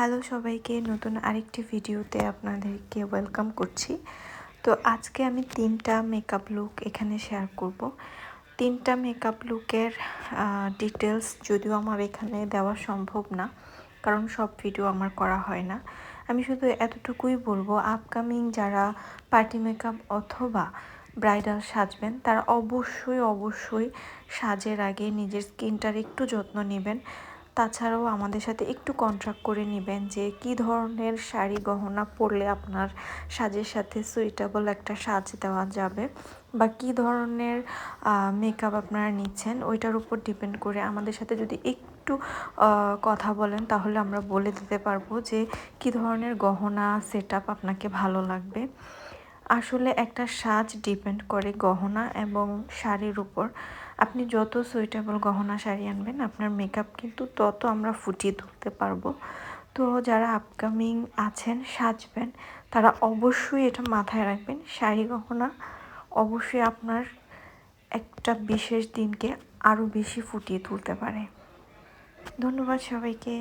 Hello সবাইকে, নতুন আরেকটি ভিডিওতে আপনাদেরকে ওয়েলকাম করছি। তো আজকে আমি 3টা মেকআপ লুক এখানে শেয়ার করব। 3টা মেকআপ লুকের ডিটেলস যদিও আমার এখানে দেওয়া সম্ভব না, কারণ সব ভিডিও আমার করা হয় না। আমি শুধু এতটুকুই বলবো, আপকামিং যারা পার্টি মেকআপ অথবা ব্রাইডাল সাজবেন তারা অবশ্যই সাজের আগে নিজের স্কিনটার একটু যত্ন নেবেন। তাছাড়াও আমাদের সাথে একটু কন্ট্রাক্ট করে নেবেন যে কী ধরনের শাড়ি গহনা পরলে আপনার সাজের সাথে সুইটেবল একটা সাজ দেওয়া যাবে, বা কী ধরনের মেকআপ আপনারা নিচ্ছেন ওইটার উপর ডিপেন্ড করে আমাদের সাথে যদি একটু কথা বলেন তাহলে আমরা বলে দিতে পারবো যে কী ধরনের গহনা সেট আপ আপনাকে ভালো লাগবে। আসলে একটা সাজ ডিপেন্ড করে গহনা এবং শাড়ির উপর। আপনি যত সুইটেবল গহনা শাড়ি আনবেন আপনার মেকআপ কিন্তু তত আমরা ফুটিয়ে তুলতে পারবো। তো যারা আপকামিং আছেন সাজবেন তারা অবশ্যই এটা মাথায় রাখবেন, শাড়ি গহনা অবশ্যই আপনার একটা বিশেষ দিনকে আরও বেশি ফুটিয়ে তুলতে পারে। ধন্যবাদ সবাইকে।